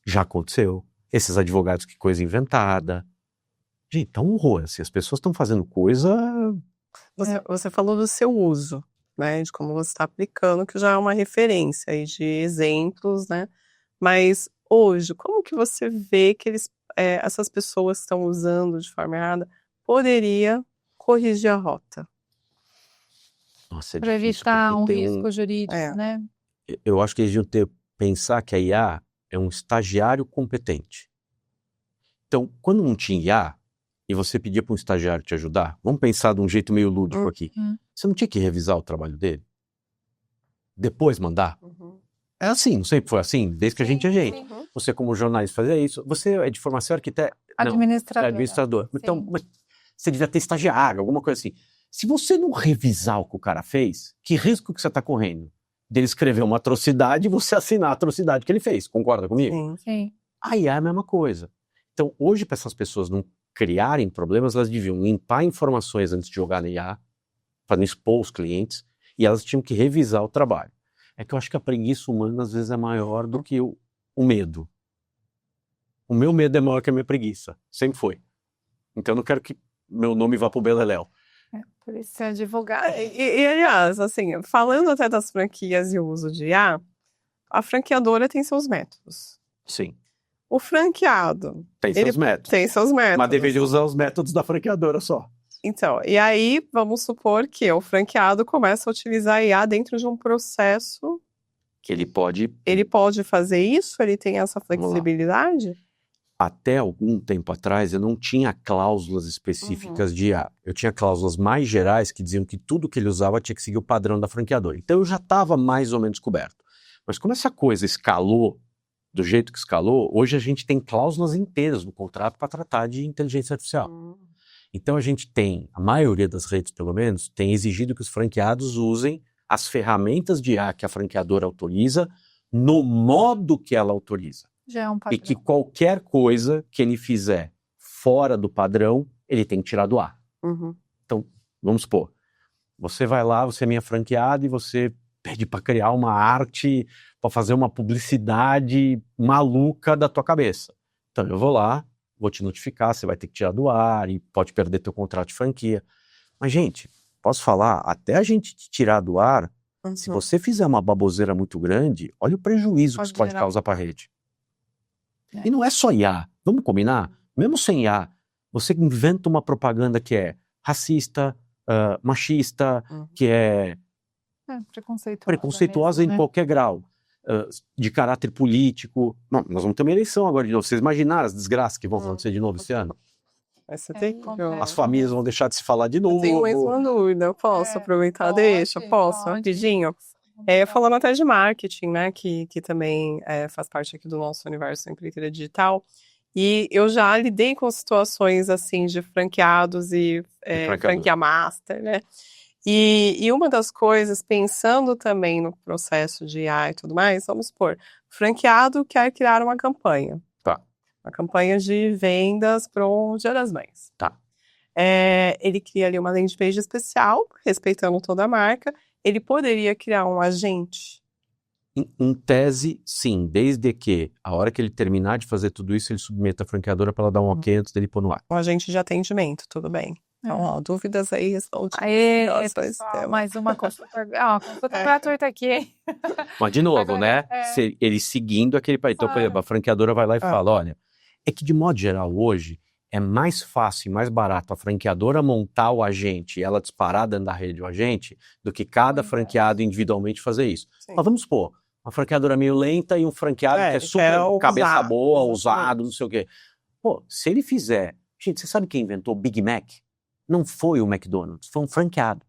Já aconteceu. Esses advogados que coisa inventada. Gente, tá um horror. Assim, as pessoas estão fazendo coisa... Você falou do seu uso, né? De como você está aplicando, que já é uma referência aí de exemplos, né? Mas hoje, como que você vê que essas pessoas que estão usando de forma errada poderia corrigir a rota? Nossa, é para difícil, evitar um porque tem risco jurídico, né? Eu acho que eles deviam pensar que a IA é um estagiário competente. Então, quando não tinha IA, e você pedia para um estagiário te ajudar, vamos pensar de um jeito meio lúdico aqui. Você não tinha que revisar o trabalho dele? Depois mandar? É assim, não sempre foi assim, desde que a gente é gente. Você como jornalista fazia isso. Você é de formação arquiteto? Administrador. Administrador. Então, mas você devia ter estagiário, alguma coisa assim. Se você não revisar o que o cara fez, que risco que você está correndo? Dele escrever uma atrocidade e você assinar a atrocidade que ele fez. Concorda comigo? Sim. A IA é a mesma coisa. Então, hoje, para essas pessoas não criarem problemas, elas deviam limpar informações antes de jogar na IA, para não expor os clientes, e elas tinham que revisar o trabalho. É que eu acho que a preguiça humana, às vezes, é maior do que o medo. O meu medo é maior que a minha preguiça. Sempre foi. Então, eu não quero que meu nome vá pro beleléu. Por isso é advogado. Aliás, assim, falando até das franquias e o uso de IA, a franqueadora tem seus métodos. Sim. O franqueado... Tem seus métodos. Tem seus métodos. Mas deveria usar os métodos da franqueadora só. Então, e aí vamos supor que o franqueado começa a utilizar a IA dentro de um processo... Que ele pode... Ele pode fazer isso? Ele tem essa flexibilidade? Até algum tempo atrás, eu não tinha cláusulas específicas de IA. Eu tinha cláusulas mais gerais que diziam que tudo que ele usava tinha que seguir o padrão da franqueadora. Então eu já estava mais ou menos coberto. Mas como essa coisa escalou do jeito que escalou, hoje a gente tem cláusulas inteiras no contrato para tratar de inteligência artificial. Então a gente tem, a maioria das redes pelo menos, tem exigido que os franqueados usem as ferramentas de IA que a franqueadora autoriza no modo que ela autoriza. Já é um padrão. E que qualquer coisa que ele fizer fora do padrão, ele tem que tirar do ar. Então, vamos supor, você vai lá, você é minha franqueada e você pede para criar uma arte, para fazer uma publicidade maluca da tua cabeça. Então, eu vou lá, vou te notificar, você vai ter que tirar do ar e pode perder teu contrato de franquia. Mas, gente, posso falar, até a gente te tirar do ar, se você fizer uma baboseira muito grande, olha o prejuízo que isso pode causar para a rede. E não é só IA, vamos combinar? Mesmo sem IA, você inventa uma propaganda que é racista, machista, que é preconceituosa mesmo, em qualquer grau, de caráter político. Não, nós vamos ter uma eleição agora de novo. Vocês imaginaram as desgraças que vão acontecer de novo esse ano? Vai ser terrível. As famílias vão deixar de se falar de novo. Eu tenho mais uma dúvida, eu posso aproveitar? Posso, rapidinho? Falando até de marketing, né, que também faz parte aqui do nosso universo empreiteira digital, E eu já lidei com situações assim de franqueados e franquia master, né? E uma das coisas, pensando também no processo de IA e tudo mais, vamos supor, franqueado quer criar uma campanha. Tá. Uma campanha de vendas para o Dia das Mães. Tá. Ele cria ali uma landing page especial, respeitando toda a marca. Ele poderia criar um agente? Em tese, sim, desde que a hora que ele terminar de fazer tudo isso, ele submeta a franqueadora para ela dar um ok antes dele pôr no ar. Um agente de atendimento, tudo bem. Então, ó, dúvidas aí, responde. Aí, pessoal, mais uma consulta. Consulta gratuita aqui, hein? Mas, de novo, Agora, né? Ele seguindo aquele país. Então, por exemplo, a franqueadora vai lá e fala, olha, é que de modo geral hoje é mais fácil e mais barato a franqueadora montar o agente e ela disparar dentro da rede o agente do que cada franqueado individualmente fazer isso. Sim. Mas vamos supor, uma franqueadora meio lenta e um franqueado que é super cabeça boa, ousado, não sei o quê. Pô, se ele fizer... Gente, você sabe quem inventou o Big Mac? Não foi o McDonald's, foi um franqueado.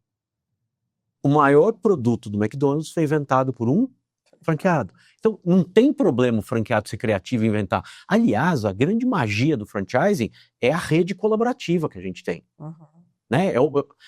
O maior produto do McDonald's foi inventado por um franqueado. Então, não tem problema o franqueado ser criativo e inventar. Aliás, a grande magia do franchising é a rede colaborativa que a gente tem. Né?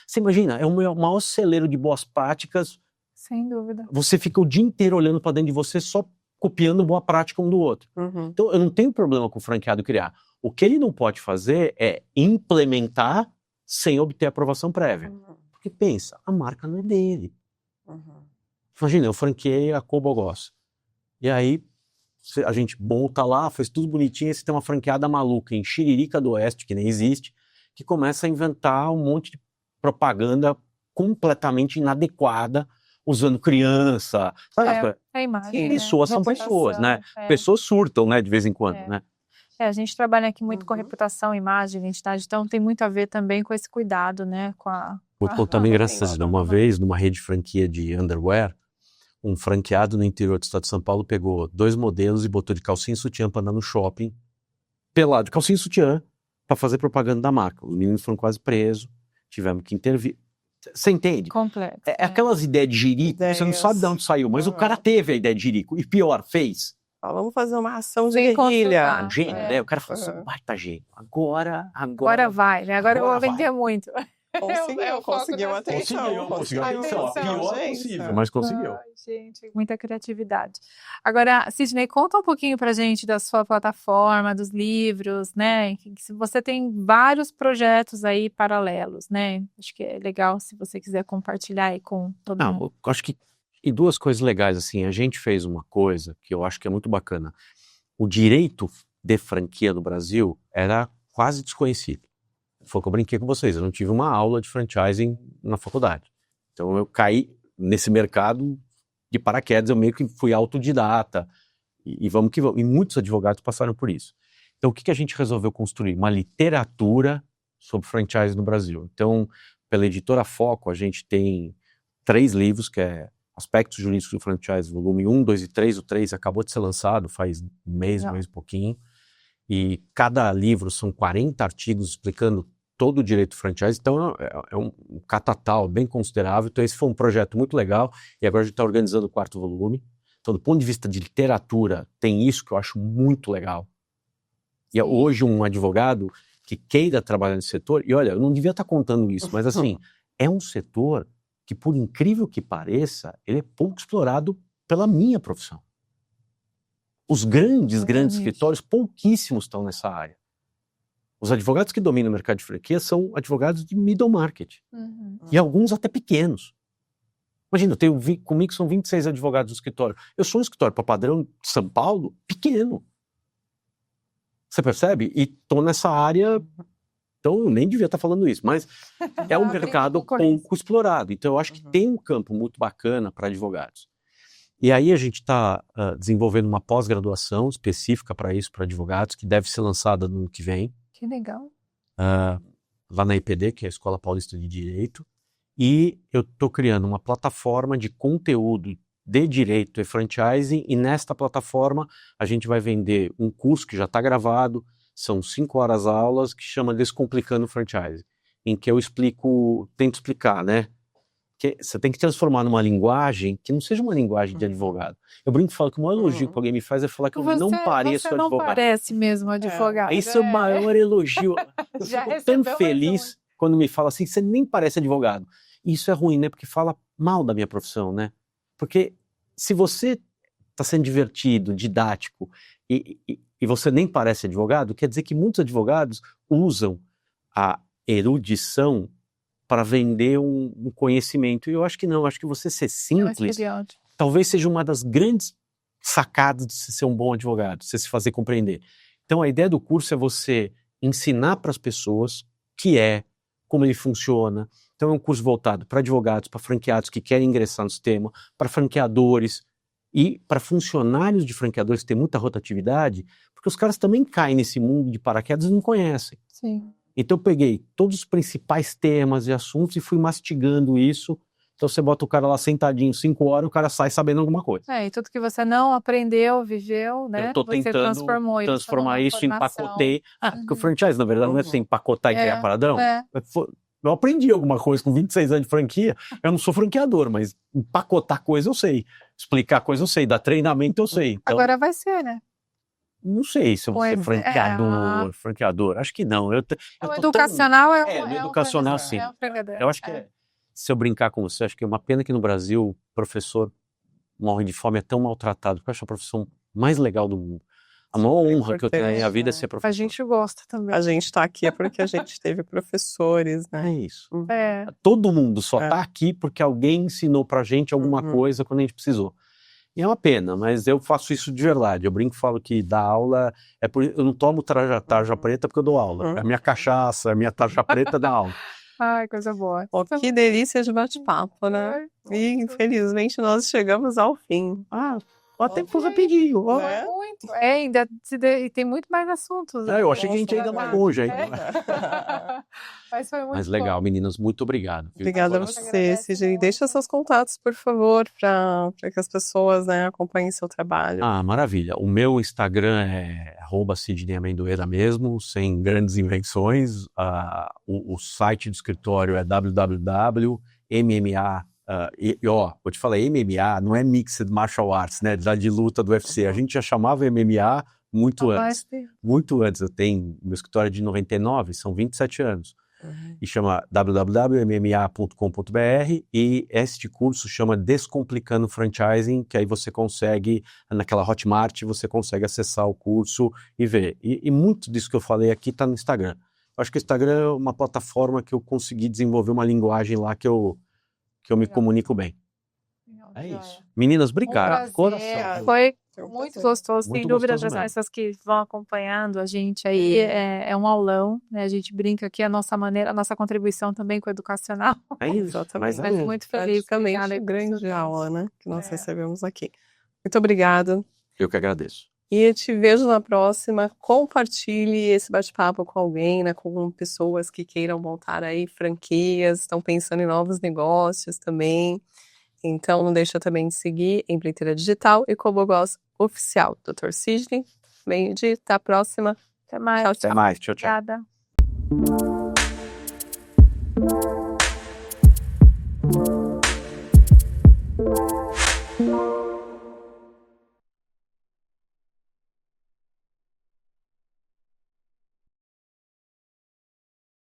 Você imagina, é o maior celeiro de boas práticas. Sem dúvida. Você fica o dia inteiro olhando para dentro de você, só copiando boa prática um do outro. Então, eu não tenho problema com o franqueado criar. O que ele não pode fazer é implementar sem obter aprovação prévia. Porque pensa, a marca não é dele. Imagina, eu franqueei a Cobogós. E aí, a gente monta lá, faz tudo bonitinho, e você tem uma franqueada maluca em Xiririca do Oeste, que nem existe, que começa a inventar um monte de propaganda completamente inadequada, usando criança. Sabe? É imagem, Pessoas são pessoas, né? Pessoas surtam, né, de vez em quando, né? A gente trabalha aqui muito com reputação, imagem, identidade, então tem muito a ver também com esse cuidado, né? Vou contar uma engraçada. Uma vez, numa rede de franquia de underwear, um franqueado no interior do estado de São Paulo pegou 2 modelos e botou de calcinha e sutiã para andar no shopping, pelado, de calcinha e sutiã, para fazer propaganda da marca. Os meninos foram quase presos, tivemos que intervir. Você entende? Completo. É aquelas ideias de jirico, você não sabe de onde saiu, mas o cara teve a ideia de jirico, e pior, fez. Vamos fazer uma ação de guerrilha. Gênio, né? O cara falou assim, baita gênio. Agora vai, né? Agora eu vou vender muito. Conseguiu a atenção. Conseguiu a atenção. Pior possível, mas conseguiu. Ai, gente, muita criatividade. Agora, Sidney, conta um pouquinho pra gente da sua plataforma, dos livros, né? Você tem vários projetos aí paralelos, né? Acho que é legal se você quiser compartilhar aí com todo mundo. Eu acho que e 2 coisas legais, assim, a gente fez uma coisa que eu acho que é muito bacana. O direito de franquia no Brasil era quase desconhecido. Foi o que eu brinquei com vocês, eu não tive uma aula de franchising na faculdade. Então eu caí nesse mercado de paraquedas, eu meio que fui autodidata. E vamos que vamos. E muitos advogados passaram por isso. Então o que a gente resolveu construir? Uma literatura sobre franchising no Brasil. Então, pela editora Foco, a gente tem 3 livros, que é Aspectos Jurídicos do Franchise, volume 1, 2 e 3. O 3 acabou de ser lançado faz um mês e pouquinho. E cada livro são 40 artigos explicando todo o direito do franchise. Então é um catatal bem considerável. Então esse foi um projeto muito legal. E agora a gente está organizando o 4º volume. Então do ponto de vista de literatura, tem isso que eu acho muito legal. E hoje um advogado que queira trabalhar nesse setor, e olha, eu não devia estar contando isso, mas assim, é um setor que, por incrível que pareça, ele é pouco explorado pela minha profissão. Os grandes escritórios, pouquíssimos estão nessa área. Os advogados que dominam o mercado de franquia são advogados de middle market. E alguns até pequenos. Imagina, comigo são 26 advogados no escritório. Eu sou um escritório para padrão de São Paulo pequeno. Você percebe? E estou nessa área... Então, eu nem devia estar falando isso, mas é um mercado pouco explorado. Então, eu acho que tem um campo muito bacana para advogados. E aí a gente está desenvolvendo uma pós-graduação específica para isso, para advogados, que deve ser lançada no ano que vem. Que legal. Lá na IPD, que é a Escola Paulista de Direito. E eu estou criando uma plataforma de conteúdo de direito e franchising, e nesta plataforma a gente vai vender um curso que já está gravado, são 5 horas aulas, que chama Descomplicando o Franchise, em que eu tento explicar, né? que você tem que transformar numa linguagem que não seja uma linguagem de advogado. Eu brinco e falo que o maior elogio que alguém me faz é falar que eu não pareço você não advogado. parece mesmo advogado. Isso é o maior elogio. Eu fico tão feliz quando me fala assim, você nem parece advogado. E isso é ruim, né? Porque fala mal da minha profissão, né? Porque se você está sendo divertido, didático, e você nem parece advogado, quer dizer que muitos advogados usam a erudição para vender um conhecimento. E eu acho que não, eu acho que você ser simples talvez seja uma das grandes sacadas de ser um bom advogado, você se fazer compreender. Então a ideia do curso é você ensinar para as pessoas como ele funciona. Então é um curso voltado para advogados, para franqueados que querem ingressar no sistema, para franqueadores e para funcionários de franqueadores que têm muita rotatividade, porque os caras também caem nesse mundo de paraquedas e não conhecem. Sim. Então eu peguei todos os principais temas e assuntos e fui mastigando isso. Então você bota o cara lá sentadinho 5 horas, o cara sai sabendo alguma coisa. E tudo que você não aprendeu, viveu, né? Eu tô tentando transformar isso em empacotei. Porque o franchise, na verdade, não é você empacotar e criar paradão. Eu aprendi alguma coisa com 26 anos de franquia. Eu não sou franqueador, mas empacotar coisa eu sei. Explicar coisa eu sei. Dar treinamento eu sei. Então, agora vai ser, né? Não sei se eu vou ser franqueador. Acho que não. O educacional no educacional, sim. Eu acho que se eu brincar com você, acho que é uma pena que no Brasil o professor morre de fome, é tão maltratado, porque eu acho a profissão mais legal do mundo. A maior honra que eu tenho na minha vida é ser professor. A gente gosta também. A gente tá aqui porque a gente teve professores, né? É isso. Todo mundo só tá aqui porque alguém ensinou pra gente alguma coisa quando a gente precisou. E é uma pena, mas eu faço isso de verdade. Eu brinco e falo que dar aula eu não tomo tarja preta porque eu dou aula. É a minha cachaça, a minha tarja preta da aula. Ai, coisa boa. Que delícia de bate-papo, né? E infelizmente nós chegamos ao fim. O tempo foi rapidinho. Muito. Ainda tem muito mais assuntos. Eu achei que a gente ia ainda mais longe ainda. Mas foi muito Mas legal, meninas, muito obrigado. Obrigada a você, Sidney. Deixa seus contatos, por favor, para que as pessoas, né, acompanhem seu trabalho. Maravilha. O meu Instagram é @SidneyAmendoeira mesmo, sem grandes invenções. O site do escritório é www.mma. Vou te falar, MMA não é Mixed Martial Arts, né, de luta do UFC. A gente já chamava MMA muito antes. Muito antes. Meu escritório é de 99, são 27 anos. E chama www.mma.com.br e este curso chama Descomplicando Franchising, que aí você consegue, naquela Hotmart, você consegue acessar o curso e ver. E muito disso que eu falei aqui está no Instagram. Eu acho que o Instagram é uma plataforma que eu consegui desenvolver uma linguagem lá que eu me comunico bem. É isso. Meninas, obrigado. Coração. Foi muito gostoso, sem dúvidas, as pessoas que vão acompanhando a gente aí, é um aulão, né? A gente brinca aqui a nossa maneira, a nossa contribuição também com o educacional. É isso, mas muito feliz. Praticamente grande aula, né? Que nós recebemos aqui. Muito obrigada. Eu que agradeço. E eu te vejo na próxima. Compartilhe esse bate-papo com alguém, né? Com pessoas que queiram montar aí franquias, estão pensando em novos negócios também. Então, não deixa também de seguir Empreiteira Digital e Cobogós Oficial. Dr. Sidney, até a próxima. Até mais. Tchau, tchau. Até mais. Tchau, tchau. Obrigada.